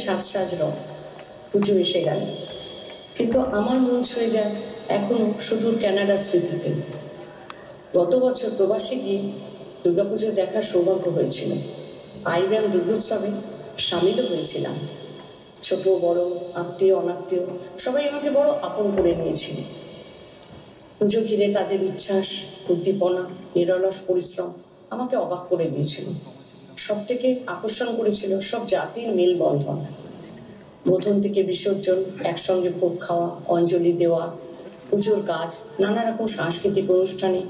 সাজ রথ, পুজো এসে গেল, কিন্তু আমার মন ছুঁয়ে যায় এখনো সুদূর ক্যানাডার স্মৃতিতে। গত বছর প্রবাসে গিয়ে দুর্গাপুজো দেখার সৌভাগ্য হয়েছিল। আইব্যাম দুর্গোৎসবে সামিলও হয়েছিলাম। ছোট বড়, আত্মীয় অনাত্মীয় সবাই আমাকে বড় আপন করে নিয়েছিল। পুজো ঘিরে তাদের উচ্ছ্বাস, উদ্দীপনা, নিরলস পরিশ্রম আমাকে অবাক করে দিয়েছিল। সব থেকে আকর্ষণ করেছিল সব জাতির মেলবন্ধন। বোধন থেকে বিসর্জন, একসঙ্গে ভোগ খাওয়া, অঞ্জলি দেওয়া, পুজোর কাজ, নানা রকম সাংস্কৃতিক অনুষ্ঠানে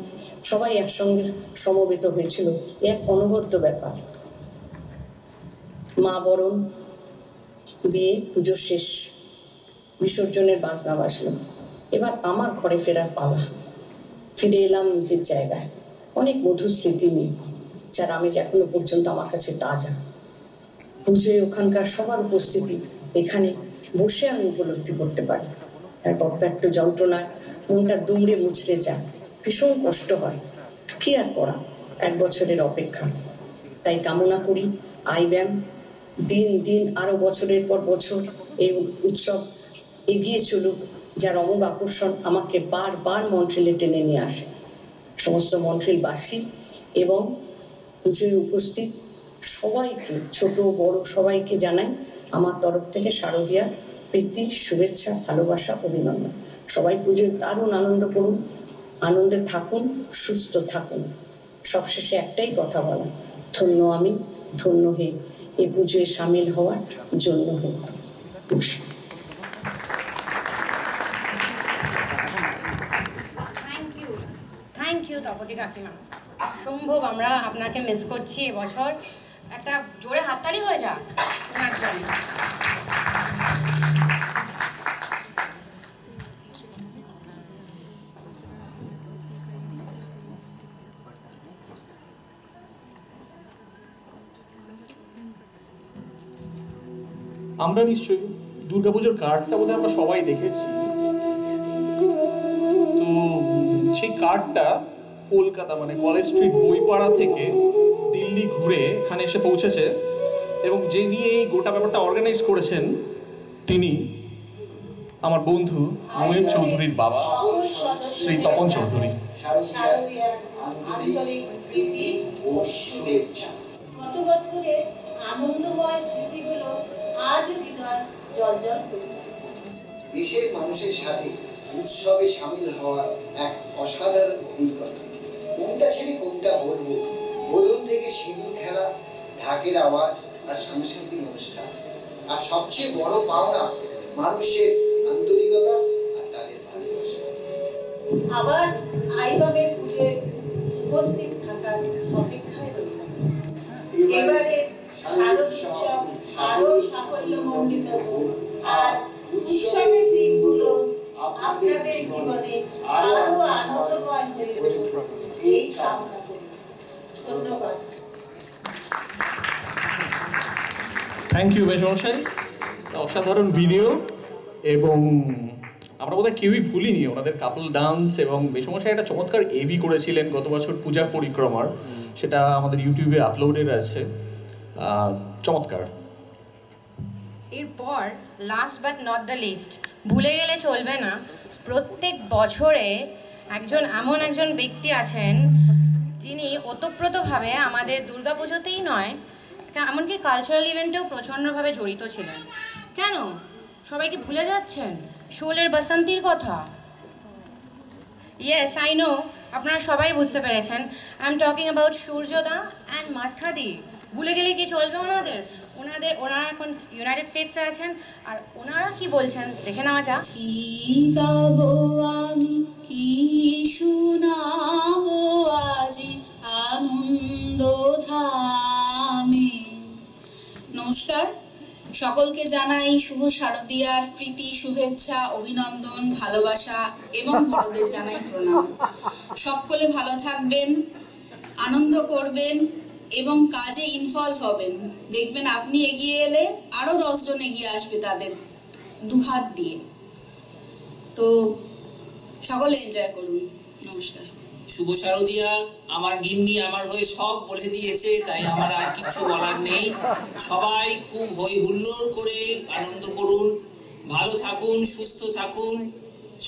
সবাই একসঙ্গে সমবেত হয়েছিল। এক অনবদ্য ব্যাপার। মা বরণ দিয়ে পুজো শেষ, বিসর্জনের বাজনা বাজলো। এবার আমার ঘরে ফেরার পালা। ফিরে এলাম নিজের জায়গায়। অনেক মধুর স্মৃতি নিয়ে, যার আমেজ এখনো পর্যন্ত আমার কাছে তাজা। পুজোয় ওখানকার সবার উপস্থিতি এখানে বসে আমি উপলব্ধি করতে পারি। এক অব্যক্ত যন্ত্রণায় মনটা দুমড়ে মুচড়ে যায়, ভীষণ কষ্ট হয়। কি আর করা, 1 বছরের অপেক্ষা। তাই কামনা করি আইব্যাম দিন দিন আরো বছরের পর বছর এই উৎসব এগিয়ে চলুক, যার অমোঘ আকর্ষণ আমাকে বারবার মন্ট্রিলে টেনে নিয়ে আসে। সমস্ত মন্ট্রিলবাসী এবং পুজোয় উপস্থিত সবাইকে, ছোট বড় সবাইকে জানাই আমার তরফ থেকে শারদীয়ার প্রীতি, শুভেচ্ছা, ভালোবাসা, অভিনন্দন। সবাই পুজোয় দারুণ আনন্দ করুন, আনন্দে থাকুন, সুস্থ থাকুন। সবশেষে একটাই কথা বলা, ধন্য আমি, ধন্য হে এই পুজোয় সামিল হওয়ার জন্য হে। থ্যাংক ইউ তপতি কাকিমা। সম্ভব আমরা আপনাকে মিস করছি এবছর। একটা জোরে হাততালি হয়ে যাক ওনার জন্য। আমরা নিশ্চয়ই দুর্গাপুজোর কার্ডটা বোধহয় আমরা সবাই দেখেছি। তো সেই কার্ডটা কলকাতা মানে কলেজ স্ট্রিট বইপাড়া থেকে দিল্লি ঘুরে এখানে এসে পৌঁছেছে, এবং যিনি এই গোটা ব্যাপারটা অর্গানাইজ করেছেন তিনি আমার বন্ধু মহিম চৌধুরীর বাবা, শ্রী তপন চৌধুরী। গত বছরের আনন্দময় স্মৃতিগুলো আজ হৃদয় জ্বলজ্বল করছে। দেশের মানুষের সাথে উৎসবে সামিল হওয়ার এক অসাধারণ অভিজ্ঞতা। কোনটা ছেড়ে কোনটা বলবো, বোধন থেকে সিঁদুর খেলা, ঢাকের আওয়াজ আর সাংস্কৃতিক অনুষ্ঠান, আর সবচেয়ে বড় পাওনা মানুষের আন্তরিকতা আর তাদের ভালোবাসা। আবার আইবামের পুজোয় উপস্থিত থাকার অপেক্ষায় রইলাম। এবারে শারদ উৎসব আরো সাফল্যমণ্ডিত হোক, আর উৎসবের দিনগুলো আপনাদের জীবনে আরো আনন্দময় হয়ে উঠুক, এই কামনা করি। ধন্যবাদ। থ্যাংক ইউ মেশমশাই, অসাধারণ ভিডিও। এবং আমরা বোধহয় কেউই ভুলিনি ওনাদের কাপল ডান্স, এবং মেশমশাই একটা চমৎকার এভি করেছিলেন গত বছর পূজা পরিক্রমার, সেটা আমাদের ইউটিউবে আপলোডেড আছে। চমৎকার। এরপর last but not the least, ভুলে গেলে চলবে না, প্রত্যেক বছরে এমন একজন ব্যক্তি আছেন যিনি ওতপ্রোতভাবে আমাদের দুর্গাপুজোতেই নয়, এমনকি কালচারাল ইভেন্টেও প্রচণ্ডভাবে জড়িত ছিলেন। কেন সবাইকে ভুলে যাচ্ছেন শোলের বাসন্তীর কথা? ইয়েস, আই নো, আপনারা সবাই বুঝতে পেরেছেন। আই এম টকিং অ্যাবাউট সূর্যদা অ্যান্ড মার্থাদি। ভুলে গেলে কি চলবে ওনারা এখন ইউনাইটেড স্টেটসে আছেন, আর ওনারা কি বলছেন দেখে নেওয়া যাক। কি গাবো আমি, কি শোনাবো আজি আনন্দ ধামে। নমস্কার, সকলকে জানাই শুভ শারদীয়ার প্রীতি, শুভেচ্ছা, অভিনন্দন, ভালোবাসা এবং বড়দের জানাই প্রণাম। সকলে ভালো থাকবেন, আনন্দ করবেন এবং কাজে ইনভলভ হবেন। দেখবেন আপনি এগিয়ে এলে আরো 10 জন এগিয়ে আসবে তাদের দুহাত দিয়ে। তো সকলে এনজয় করুন। নমস্কার। শুভ শারদিয়া আমার গিন্নি আমার হয়ে সব বলে দিয়েছে, তাই আমার আর কিছু বলার নেই। সবাই খুব হই হুল্লোড় করে আনন্দ করুন, ভালো থাকুন, সুস্থ থাকুন,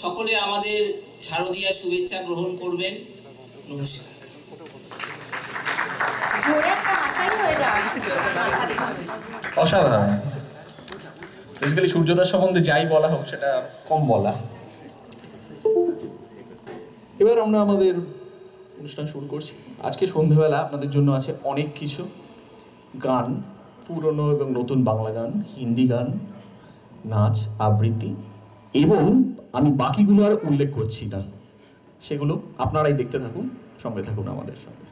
সকলে আমাদের শারদিয়ার শুভেচ্ছা গ্রহণ করবেন। নমস্কার। জোরে একটা হাততালি হয়ে যাওয়া সূর্যদার জন্য। অসাধারণ। বেসিক্যালি সূর্যদার সম্বন্ধে যাই বলা হোক সেটা কম বলা। এবার আমরা আমাদের অনুষ্ঠান শুরু করছি। আজকে সন্ধ্যেবেলা আপনাদের জন্য আছে অনেক কিছু গান, পুরনো এবং নতুন বাংলা গান, হিন্দি গান, নাচ, আবৃত্তি, এবং আমি বাকিগুলো আর উল্লেখ করছি না, সেগুলো আপনারাই দেখতে থাকুন, সঙ্গে থাকুন আমাদের সঙ্গে।